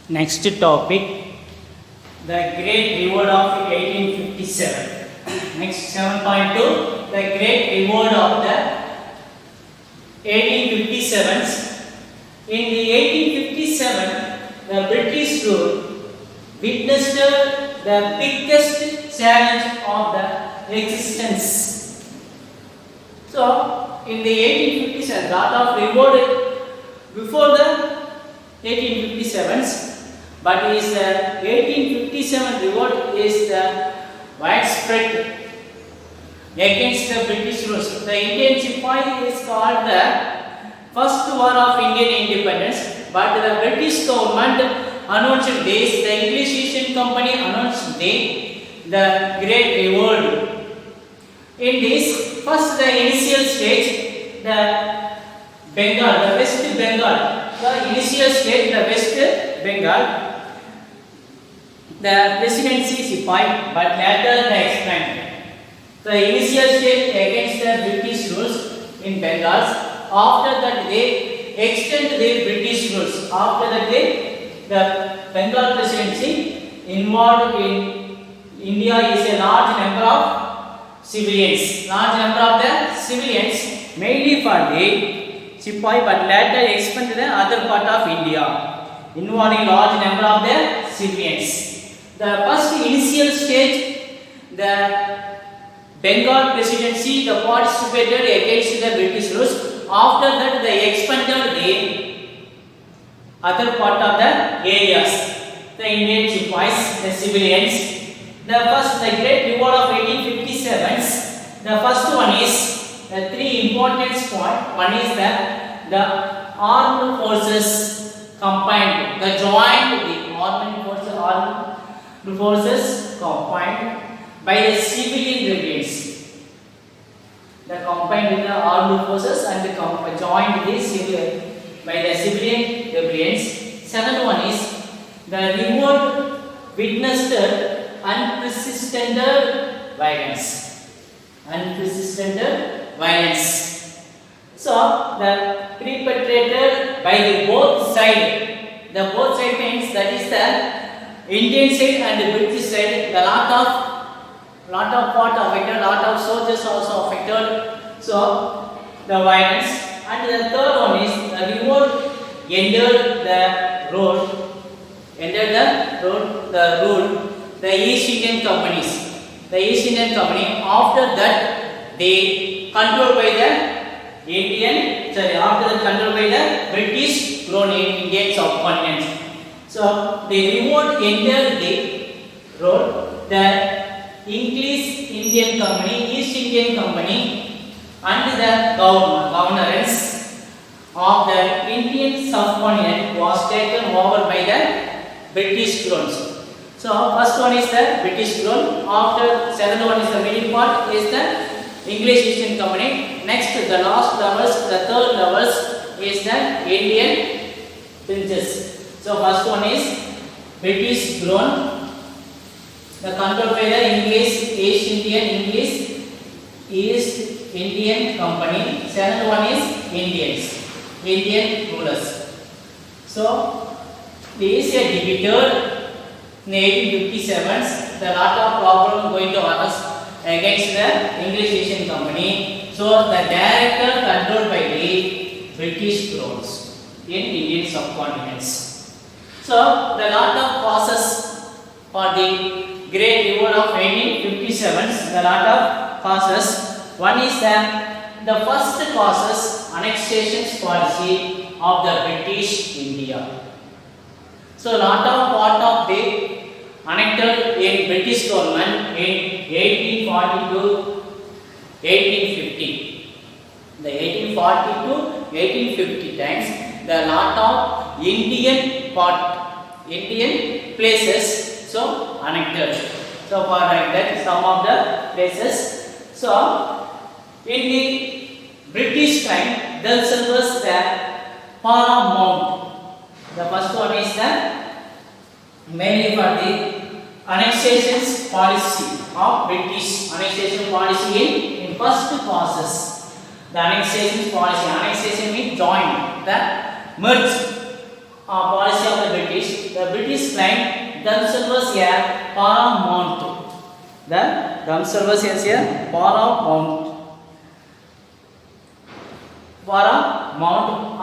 Next topic, the Great Revolt of 1857. Next 7.2, the Great Revolt of the 1857s. In the 1857, the British rule witnessed the biggest challenge of the existence. So, in the 1857, lot of revolt before the 1857s. But is the 1857 revolt is the widespread against the British rules. The Indian Sepoy is called the first war of Indian independence. But the British government announced this. The English East India Company announced the Great Revolt. In this, first the initial stage, the Bengal, the West Bengal. The initial stage, the West Bengal. The presidency Sepoy, but later the expanded. The initial stage against the British rules in Bengal. After that, they extend the British rules. After that, the Bengal presidency involved in India is a large number of civilians. Large number of the civilians, mainly for the Sepoy, but later expanded the other part of India, involving large number of the civilians. The first initial stage, the Bengal presidency, the participated against the British rules. After that, they expanded the other part of the areas, the Indian Sepoys, the civilians. The first, the Great Revolt of 1857. The first one is the three important points. One is the armed forces combined, the joint, the armed forces combined by the civilian rebellions. The combined with the armed forces and the joined the civilian by the civilian rebellions. Second one is the revolt witnessed unprecedented violence. Unprecedented violence. So the perpetrated by the both side. The both side means that is the Indian side and the British side. The lot of part affected, lot of soldiers also affected. So the violence. And the third one is the revolt entered the road. The East Indian companies. The East Indian Company. After that, they controlled by the after that controlled by the British rule in Indian subcontinent. So the revolt entered the road. The English Indian Company, East Indian Company, and the governance of the Indian subcontinent was taken over by the British crowns. So first one is the British crown. After second one is the middle part is the English East India Company. Next, the last levels, the third levels is the Indian princes. So first one is British crown, the control by the English East Indian Company. Second one is Indian rulers. So this is a defeated in 1857s. The lot of problem going to arise against the English East India Company. So the director controlled by the British crowns in Indian subcontinents. So the lot of causes for the Great Revolt of 1857s, the lot of causes. One is the first causes annexation policy of the British India. So lot of part of the annexed in British government in 1840 to 1850. The 1840 to 1850 times, the lot of Indian places, so annexed. So for like that, some of the places. So in the British time, themselves the paramount. The first one is the mainly for the annexation policy of British annexation policy in first process. The annexation policy. Annexation means join, the merge policy of the British claimed themselves a paramount. Themselves as a paramount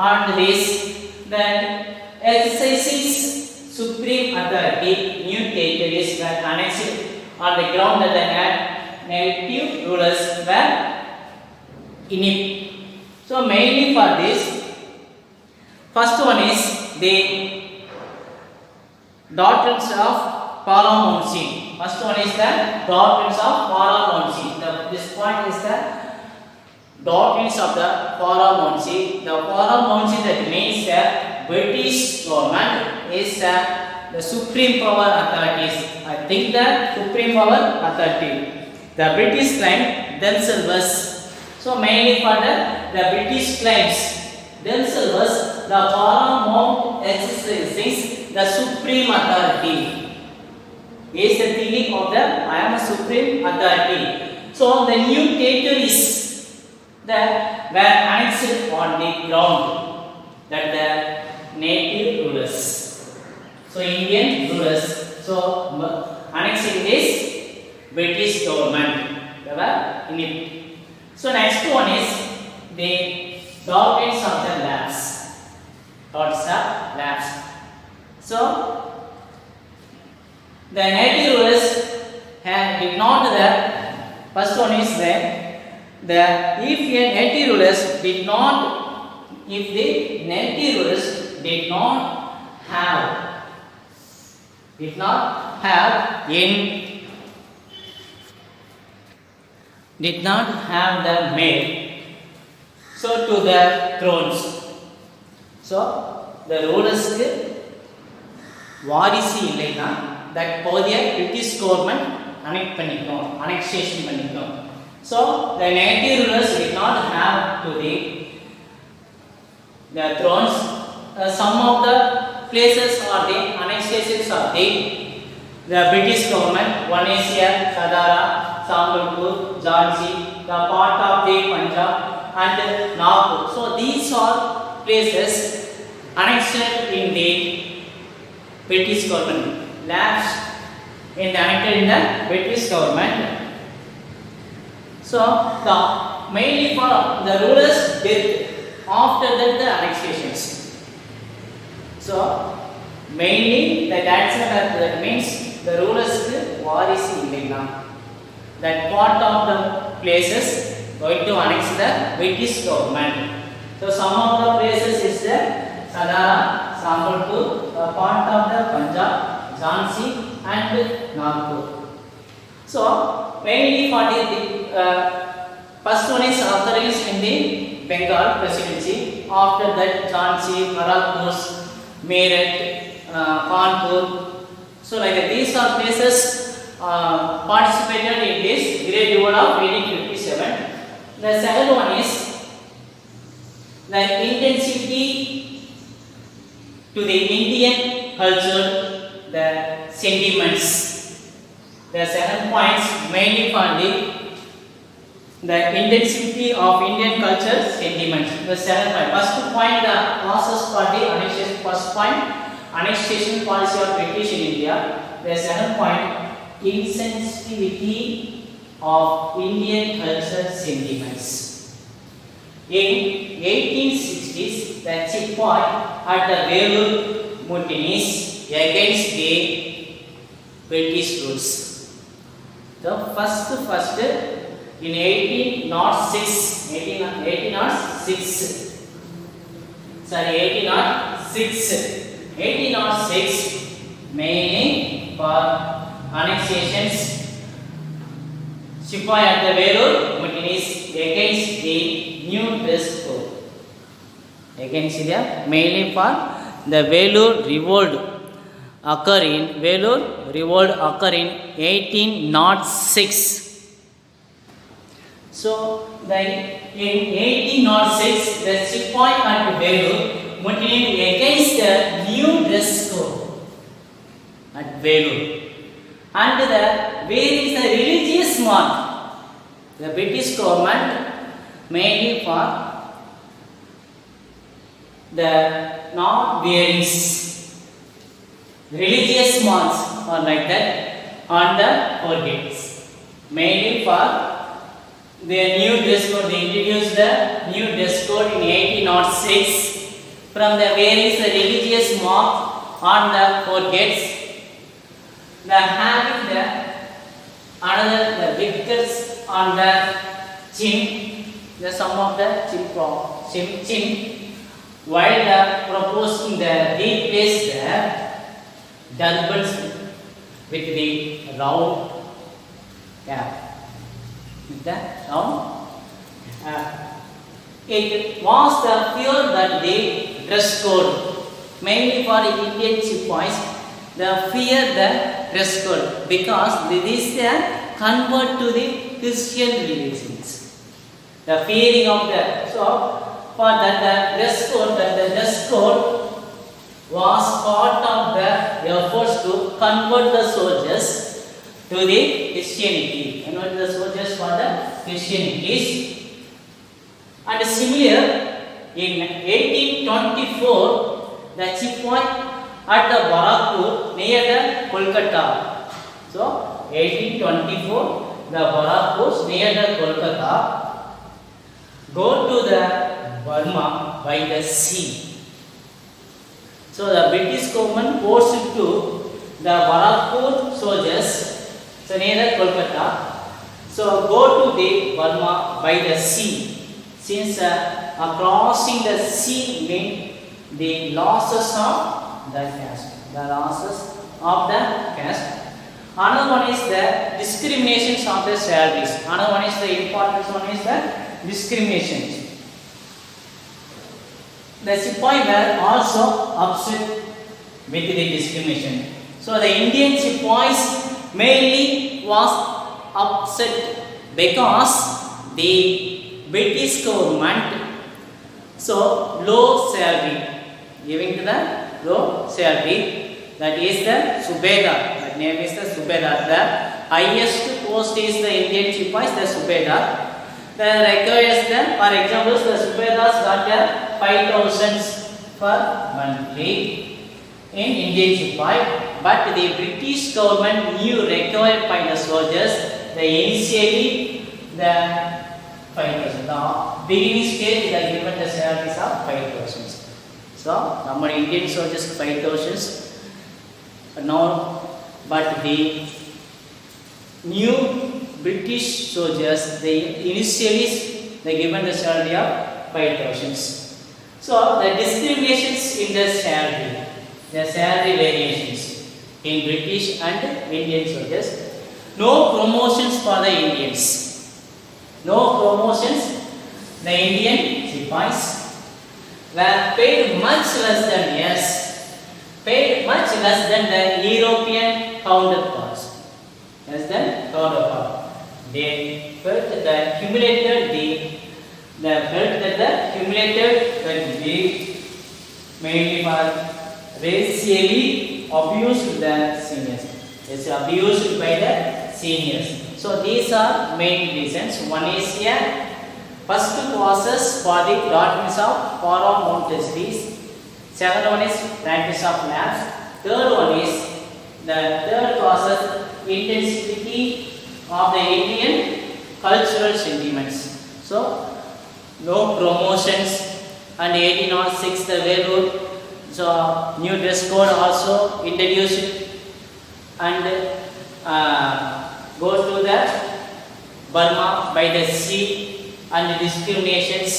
on this, that exercises supreme authority, new territories were annexed on the ground that the native rulers were inept. So mainly for this, first one is the doctrines of paramountcy. First one is the doctrines of paramountcy. This point is the doctrines of the paramountcy. The paramountcy, that means that British government is the supreme power authorities. I think the supreme power authority. The British claim themselves. So mainly for the British claims themselves the paramount exercises the supreme authority. Is the feeling of the I am a supreme authority. So the new territories that were annexed on the ground, that the native rulers. So Indian rulers. So annexing this British government. So next one is the doctrines of the lapse. So the native rulers did not the first one is that if the native rulers did not have the male so to the thrones. So the rulers வாரிசு இல்லைனா that போதிய British government annexation பண்ணிக்கும். So the native rulers did not have to the thrones. Some of the places are the annexations of the British government. One is here Sadara, Sambalpur, Jhansi, the part of the Punjab and Nagpur. So these are places annexed in the British government. Lapsed annexed in the British government. So mainly for the rulers' death, after that the annexations. So mainly that means the rulers வாரிசு இல்லைனா, that part of the places going to annex the British government. So some of the places is the Sadara, Sambalpur, part of the Punjab, Jhansi and Nagpur. So mainly for the first one is authorized in the Bengal presidency. After that Jhansi, Kharagpur, Meerut, Kanpur. So like these are places participated in this Great Revolt of 1857. The second one is the intensity to the Indian culture, the sentiments. The second points mainly for the intensity of Indian culture sentiments. The second point. First point, the process for the annexation. First point, annexation policy of British in India. The second point, insensitivity of Indian culture sentiments. In 1860s, the Sepoy at the Vellore mutinies against the British rules. The first in 1806 mainly for annexations. Sepoy at the Vellore mutinies against the new dress code. Against the mainly for the Vellore revolt occur in 1806. So in 1806 the Sepoy at Vellore mutiny against the new dress code at Vellore. And where is the religious mark? The British government mainly for the not wearing religious marks or like that on the foreheads. Mainly for their new dress code, they introduced the new dress code in 1806 from the wearing the religious mark on the foreheads. The having the another the victors on the chin, the sum of the chin, while the proposing the replace the turbans with the round cap. With the round it was the fear that the dress code, mainly for Indian Sepoys, the fear the dress code because this is the convert to the Christian religions. The fearing of the for that the dress code was part of the efforts to convert the soldiers to the Christianity. Convert the soldiers for the Christianity. And similar, in 1824, the Sepoy at the Barakpur near the Kolkata. So, 1824, the Barakpur near the Kolkata go to the Burma by the sea. So, the British government forced to the Barakpur soldiers, so near the Kolkata, so go to the Burma by the sea. Since crossing the sea means the losses of the caste, Another one is the discriminations of the salaries. Another one is the important one is the discriminations. The Sepoy were also upset with the discrimination. So the Indian Sepoys mainly was upset because the British government low salary, giving to the low salary, that is the Subedar. That name is the Subedar. The highest post is the Indian Sepoys, the Subedar. The requires the, for example, the Subedars got 5,000 per monthly in Indian Sepoy, but the British government knew required by the soldiers, initially the 5,000. Now, beginning stage they are given the salaries of 5,000. So, our Indian soldiers 5,000. Now, but the new British soldiers, they initially they given the salary of 5,000. So, the discriminations in the salary variations in British and Indian soldiers. No promotions for the Indians. No promotions. The Indian Sepoys were paid much less than the European counterparts. They felt that mainly for racially abused the seniors. It's abused by the seniors. So these are main reasons. One is first causes for the darkness of paramountries. Second one is practice of labs. Third one is the third causes intensity of the Indian cultural sentiments. So no promotions and 1806 the railroad. So new dress code also introduced and go to the Burma by the sea and discriminations,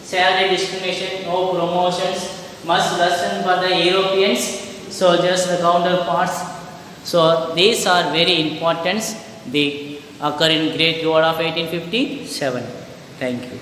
salary discrimination, no promotions, much lesson for the Europeans soldiers, the counterparts. So these are very important. They occur in Great War of 1857. Thank you.